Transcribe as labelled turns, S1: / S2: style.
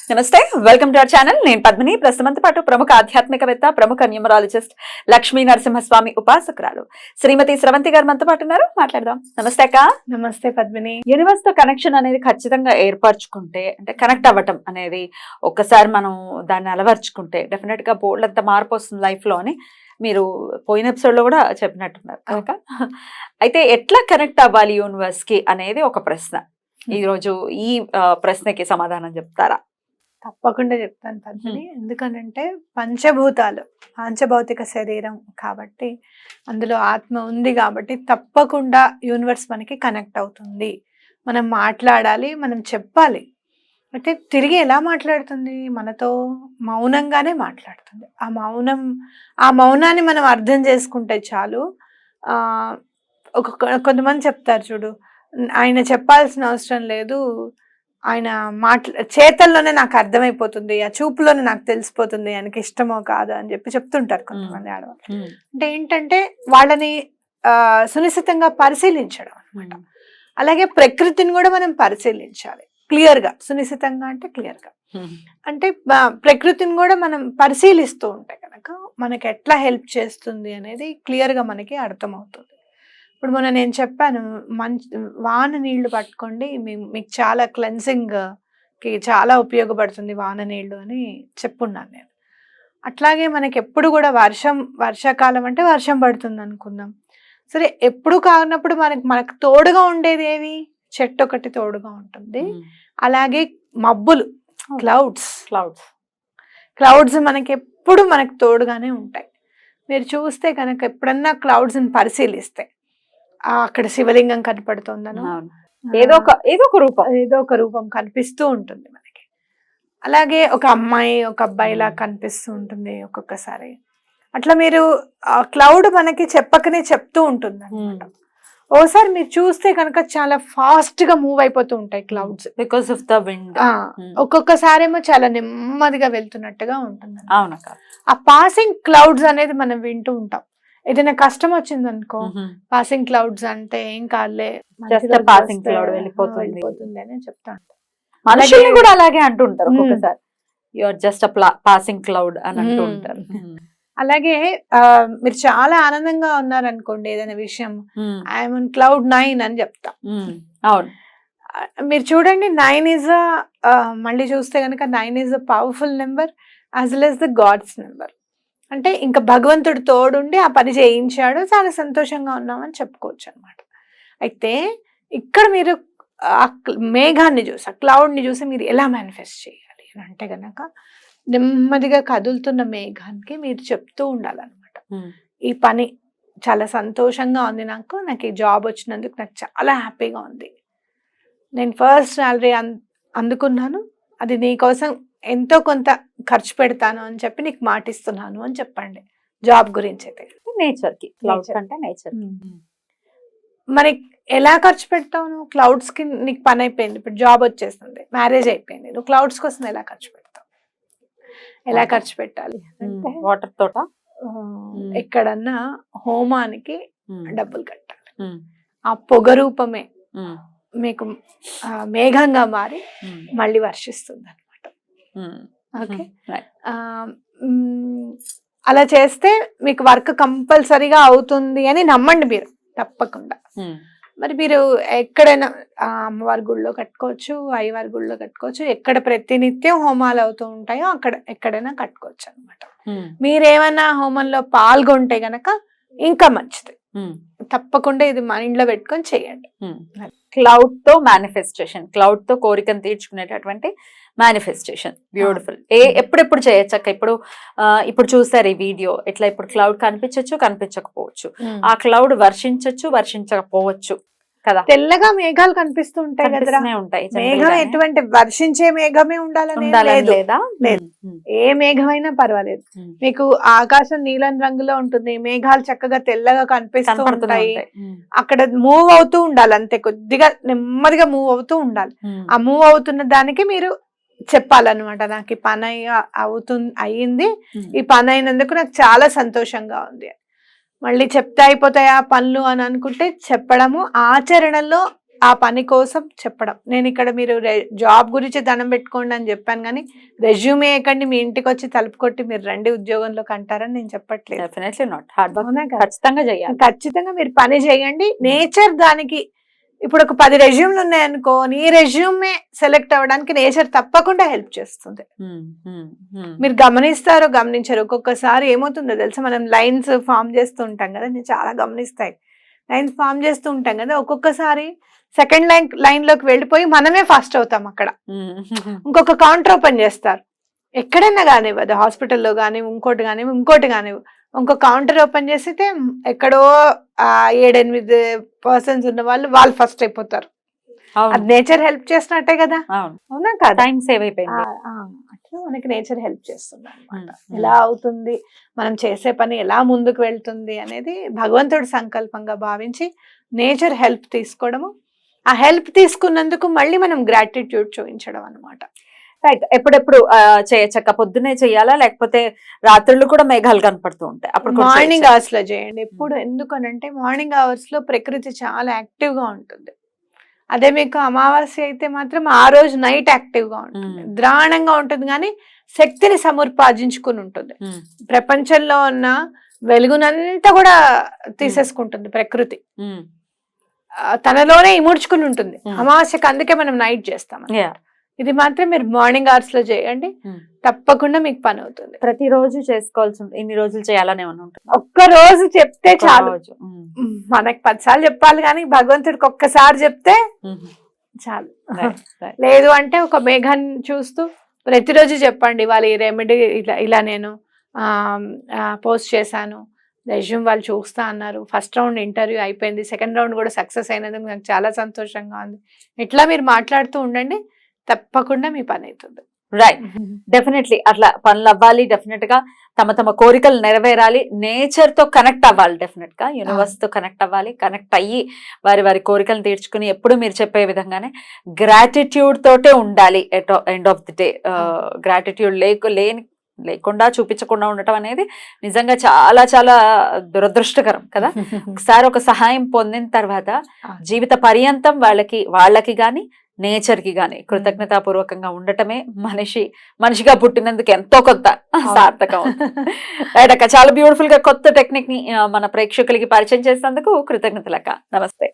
S1: నమస్తే, welcome to our channel. నేను పద్మిని. ప్రస్తుతంతో పాటు ప్రముఖ ఆధ్యాత్మికవేత్త, ప్రముఖ న్యూమరాలజిస్ట్, లక్ష్మీ నరసింహస్వామి ఉపాసకురాలు శ్రీమతి స్రవంతి గారు మనతో పాటు ఉన్నారు. మాట్లాడదాం. నమస్తే అక్క.
S2: నమస్తే పద్మిని.
S1: యూనివర్స్ తో కనెక్షన్ అనేది ఖచ్చితంగా ఏర్పరచుకుంటే, అంటే కనెక్ట్ అవ్వటం అనేది ఒక్కసారి మనం దాన్ని అలవర్చుకుంటే డెఫినెట్ గా బోల్డ్ అంత మార్పు వస్తుంది లైఫ్ లో అని మీరు పోయిన ఎపిసోడ్ లో కూడా చెప్పినట్టున్నారు కనుక, అయితే ఎట్లా కనెక్ట్ అవ్వాలి యూనివర్స్ కి అనేది ఒక ప్రశ్న. ఈ రోజు ఈ ప్రశ్నకి సమాధానం చెప్తారా?
S2: తప్పకుండా చెప్తాను పద్మిని. ఎందుకనంటే పంచభూతాలు పాంచభౌతిక శరీరం కాబట్టి, అందులో ఆత్మ ఉంది కాబట్టి తప్పకుండా యూనివర్స్ మనకి కనెక్ట్ అవుతుంది. మనం మాట్లాడాలి, మనం చెప్పాలి. అంటే తిరిగి ఎలా మాట్లాడుతుంది? మనతో మౌనంగానే మాట్లాడుతుంది. ఆ మౌనాన్ని మనం అర్థం చేసుకుంటే చాలు. కొంతమంది చెప్తారు చూడు, ఆయన చెప్పాల్సిన అవసరం లేదు, ఆయన చేతల్లోనే నాకు అర్థమైపోతుంది, ఆ చూపులోనే నాకు తెలిసిపోతుంది ఆయనకి ఇష్టమో కాదో అని చెప్తుంటారు కొంతమంది ఆడవాళ్ళు. అంటే ఏంటంటే వాళ్ళని సునిశ్చితంగా పరిశీలించడం అనమాట. అలాగే ప్రకృతిని కూడా మనం పరిశీలించాలి క్లియర్ గా. సునిశ్చితంగా అంటే క్లియర్ గా, అంటే ప్రకృతిని కూడా మనం పరిశీలిస్తూ ఉంటే కనుక మనకి ఎట్లా హెల్ప్ చేస్తుంది అనేది క్లియర్ గా మనకి అర్థమవుతుంది. ఇప్పుడు మొన్న నేను చెప్పాను, వాన నీళ్లు పట్టుకోండి, మీకు చాలా క్లెన్సింగ్ కి చాలా ఉపయోగపడుతుంది వాన నీళ్లు అని చెప్పున్నాను నేను. అట్లాగే మనకి ఎప్పుడు కూడా వర్షాకాలం అంటే వర్షం పడుతుంది అనుకుందాం. సరే, ఎప్పుడు కానప్పుడు మనకు తోడుగా ఉండేది ఏవి? చెట్టు ఒకటి తోడుగా ఉంటుంది. అలాగే మబ్బులు, క్లౌడ్స్ మనకి ఎప్పుడు మనకు తోడుగానే ఉంటాయి. మీరు చూస్తే కనుక ఎప్పుడన్నా క్లౌడ్స్ ని పరిశీలిస్తే అక్కడ శివలింగం కనపడుతుందనో
S1: ఏదో ఒక రూపం
S2: కనిపిస్తూ ఉంటుంది మనకి. అలాగే ఒక అమ్మాయి ఒక అబ్బాయిలా కనిపిస్తూ ఉంటుంది ఒక్కొక్కసారి. అట్లా మీరు క్లౌడ్ మనకి చెప్పకనే చెప్తూ ఉంటుంది అనమాట. ఓసారి మీరు చూస్తే కనుక చాలా ఫాస్ట్ గా మూవ్ అయిపోతూ ఉంటాయి clouds,
S1: because of the wind.
S2: ఒక్కొక్కసారి ఏమో చాలా నెమ్మదిగా వెళ్తున్నట్టుగా ఉంటుంది.
S1: అవునక్క.
S2: ఆ పాసింగ్ క్లౌడ్స్ అనేది మనం వింటూ ఉంటాం. ఏదైనా కష్టం వచ్చింది అనుకో, పాసింగ్ క్లౌడ్స్ అంటే ఏం కాదులే,
S1: పాసింగ్ క్లౌడ్ వెళ్ళిపోతుంది
S2: అని చెప్తా ఉంటాం.
S1: మనుషుల్ని కూడా అలాగే అంటుంటారు ఒక్కొక్కసారి, you are just passing cloud అని అంటూ ఉంటారు.
S2: అలాగే మీరు చాలా ఆనందంగా ఉన్నారనుకోండి, ఏదైనా విషయం, ఐఎమ్ ఆన్ క్లౌడ్ 9 అని చెప్తా.
S1: అవును,
S2: మీరు చూడండి, 9 ఈజ్ మళ్ళీ చూస్తే కనుక 9 is a powerful number as well as the God's number. అంటే ఇంకా భగవంతుడు తోడుండి ఆ పని చేయించాడు, చాలా సంతోషంగా ఉన్నామని చెప్పుకోవచ్చు అనమాట. అయితే ఇక్కడ మీరు ఆ మేఘాన్ని చూసి, ఆ క్లౌడ్ని చూసి మీరు ఎలా మేనిఫెస్ట్ చేయాలి అని అంటే గనక, నెమ్మదిగా కదులుతున్న మేఘానికి మీరు చెప్తూ ఉండాలన్నమాట, ఈ పని చాలా సంతోషంగా ఉంది, నాకు ఈ జాబ్ వచ్చినందుకు నాకు చాలా హ్యాపీగా ఉంది, నేను ఫస్ట్ సాలరీ అందుకున్నాను, అది నీకోసం ఎంతో కొంత ఖర్చు పెడతాను అని చెప్పి నీకు మాటిస్తున్నాను అని చెప్పండి. జాబ్ గురించి అయితే
S1: నేచర్ కి, క్లౌడ్స్ అంటే నేచర్.
S2: మరి ఎలా ఖర్చు పెడతావు నువ్వు? క్లౌడ్స్ కి నీకు పని అయిపోయింది, ఇప్పుడు జాబ్ వచ్చేస్తుంది, మ్యారేజ్ అయిపోయింది, నువ్వు క్లౌడ్స్ కోసం ఎలా ఖర్చు పెడతావు? ఎలా ఖర్చు పెట్టాలి అంటే,
S1: వాటర్ తోట
S2: ఎక్కడన్నా హోమానికి డబ్బులు కట్టాలి. ఆ పొగ రూపమే మీకు మేఘంగా మారి మళ్ళీ వర్షిస్తుంది అనమాట. ఓకే, అలా చేస్తే మీకు వర్క్ కంపల్సరీగా అవుతుంది అని నమ్మండి మీరు, తప్పకుండా. మరి మీరు ఎక్కడైనా అమ్మవారి గుళ్ళో కట్టుకోవచ్చు, అయ్యవారి గుళ్ళో కట్టుకోవచ్చు, ఎక్కడ ప్రతినిత్యం హోమాలు అవుతూ ఉంటాయో అక్కడ ఎక్కడైనా కట్టుకోవచ్చు అనమాట. మీరేమన్నా హోమంలో పాల్గొంటే గనక ఇంకా మంచిది. తప్పకుండా ఇది మైండ్ లో పెట్టుకొని చేయండి.
S1: క్లౌడ్ తో మేనిఫెస్టేషన్, క్లౌడ్ తో కోరికను తీర్చుకునేటటువంటి మేనిఫెస్టేషన్, బ్యూటిఫుల్. ఎప్పుడెప్పుడు చేయొచ్చక్క? ఇప్పుడు చూసారు ఈ వీడియో, ఇట్లా ఇప్పుడు క్లౌడ్ కనిపించచ్చు, కనిపించకపోవచ్చు. ఆ క్లౌడ్ వర్షించచ్చు, వర్షించకపోవచ్చు కదా.
S2: తెల్లగా మేఘాలు కనిపిస్తూ ఉంటాయి కదా, మేఘం ఎటువంటి వర్షించే మేఘమే ఉండాలని లేదా? లేదు, ఏ మేఘమైనా పర్వాలేదు. మీకు ఆకాశం నీలం రంగులో ఉంటుంది, మేఘాలు చక్కగా తెల్లగా కనిపిస్తూ ఉంటాయి, అక్కడ మూవ్ అవుతూ ఉండాలి, అంతే, కొద్దిగా నెమ్మదిగా మూవ్ అవుతూ ఉండాలి. ఆ మూవ్ అవుతున్న దానికి మీరు చెప్పాలన్నమాట, నాకు ఈ పని అయ్యింది, ఈ పని అయినందుకు నాకు చాలా సంతోషంగా ఉంది. మళ్ళీ చెప్తే అయిపోతాయి ఆ పనులు అని అనుకుంటే చెప్పడము, ఆచరణలో ఆ పని కోసం చెప్పడం. నేను ఇక్కడ మీరు జాబ్ గురించి దండం పెట్టుకోండి అని చెప్పాను కానీ రెజ్యూమే ఎక్కండి మీ ఇంటికి వచ్చి తలుపు కొట్టి మీరు రండి ఉద్యోగంలోకి అంటారని నేను చెప్పట్లేదు.
S1: Definitely not. హార్డ్ వర్క్
S2: అవునా కదా?
S1: ఖచ్చితంగా చేయాలి.
S2: ఖచ్చితంగా మీరు పని చేయండి. నేచర్ దానికి ఇప్పుడు ఒక 10 రెజ్యూమ్లు ఉన్నాయనుకో, నీ రెజ్యూమే సెలెక్ట్ అవ్వడానికి నేచర్ తప్పకుండా హెల్ప్ చేస్తుంది. మీరు గమనిస్తారో గమనించారు, ఒక్కొక్కసారి ఏమవుతుందో తెలుసా, మనం లైన్స్ ఫామ్ చేస్తూ ఉంటాం కదా, నేను చాలా గమనిస్తాయి. లైన్స్ ఫామ్ చేస్తూ ఉంటాం కదా, ఒక్కొక్కసారి సెకండ్ లైన్ లోకి వెళ్ళిపోయి మనమే ఫాస్ట్ అవుతాం అక్కడ. ఇంకొక కౌంటర్ ఓపెన్ చేస్తారు, ఎక్కడైనా కానివ్వదు, హాస్పిటల్లో కానీ ఇంకోటి కానివ్వు, ఇంకో కౌంటర్ ఓపెన్ చేస్తే ఎక్కడో 7-8 పర్సన్స్ ఉన్న వాళ్ళు ఫస్ట్ అయిపోతారు. అది నేచర్ హెల్ప్ చేసినట్టే కదా, అవునా కదా?
S1: టైం సేవ్ అయిపోయింది.
S2: అట్లా మనకి నేచర్ హెల్ప్ చేస్తుంది అనమాట. ఎలా అవుతుంది, మనం చేసే పని ఎలా ముందుకు వెళ్తుంది అనేది భగవంతుడి సంకల్పంగా భావించి నేచర్ హెల్ప్ తీసుకోవడము, ఆ హెల్ప్ తీసుకున్నందుకు మళ్ళీ మనం గ్రాటిట్యూడ్ చూపించడం అనమాట.
S1: రైట్. ఎప్పుడెప్పుడు చేయచ్చక్క? పొద్దునే చెయ్యాలా లేకపోతే రాత్రులు కూడా మేఘాలు కనపడుతూ ఉంటాయి అప్పుడు?
S2: మార్నింగ్ అవర్స్ లో చేయండి ఎప్పుడు. ఎందుకనంటే మార్నింగ్ అవర్స్ లో ప్రకృతి చాలా యాక్టివ్ గా ఉంటుంది. అదే మీకు అమావాస్య అయితే మాత్రం ఆ రోజు నైట్ యాక్టివ్ గా ఉంటుంది, ద్రాణంగా ఉంటుంది, కానీ శక్తిని సముపార్జించుకుని ఉంటుంది. ప్రపంచంలో ఉన్న వెలుగునంతా కూడా తీసేసుకుంటుంది ప్రకృతి, తనలోనే ఇముడ్చుకుని ఉంటుంది అమావాస్యకు. అందుకే మనం నైట్ చేస్తాం. ఇది మాత్రం మీరు మార్నింగ్ అవర్స్ లో చేయండి, తప్పకుండా మీకు పని అవుతుంది.
S1: ప్రతిరోజు చేసుకోవాల్సి ఉంటుంది? ఇన్ని రోజులు చేయాలని ఏమన్నా ఉంటుంది?
S2: ఒక్క రోజు చెప్తే చాలు. మనకి 10 సార్లు చెప్పాలి కానీ భగవంతుడికి ఒక్కసారి చెప్తే చాలు. లేదు అంటే ఒక మేఘాన్ని చూస్తూ ప్రతిరోజు చెప్పండి, వాళ్ళు ఈ రెమెడీ ఇలా నేను పోస్ట్ చేశాను, రెజ్యూమ్ వాళ్ళు చూస్తా అన్నారు, ఫస్ట్ రౌండ్ ఇంటర్వ్యూ అయిపోయింది, సెకండ్ రౌండ్ కూడా సక్సెస్ అయినందుకు నాకు చాలా సంతోషంగా ఉంది. ఇట్లా మీరు మాట్లాడుతూ ఉండండి, తప్పకుండా మీ పని అవుతుంది.
S1: రైట్. డెఫినెట్లీ అట్లా పనులు అవ్వాలి, డెఫినెట్ గా తమ కోరికలు నెరవేరాలి, నేచర్ తో కనెక్ట్ అవ్వాలి, డెఫినెట్ గా యూనివర్స్ తో కనెక్ట్ అవ్వాలి. కనెక్ట్ అయ్యి వారి కోరికలను తీర్చుకుని ఎప్పుడు మీరు చెప్పే విధంగానే గ్రాటిట్యూడ్ తోటే ఉండాలి. End of the day gratitude లేకుండా చూపించకుండా ఉండటం అనేది నిజంగా చాలా చాలా దురదృష్టకరం కదా. ఒకసారి ఒక సహాయం పొందిన తర్వాత జీవిత పర్యంతం వాళ్ళకి గాని నేచర్ కి గాని కృతజ్ఞతాపూర్వకంగా ఉండటమే మనిషిగా పుట్టినందుకు ఎంతో కొంత సార్థకం. రైట్ అక్క, చాలా బ్యూటిఫుల్ గా కొత్త టెక్నిక్ ని మన ప్రేక్షకులకి పరిచయం చేసినందుకు కృతజ్ఞతలు అక్క. నమస్తే.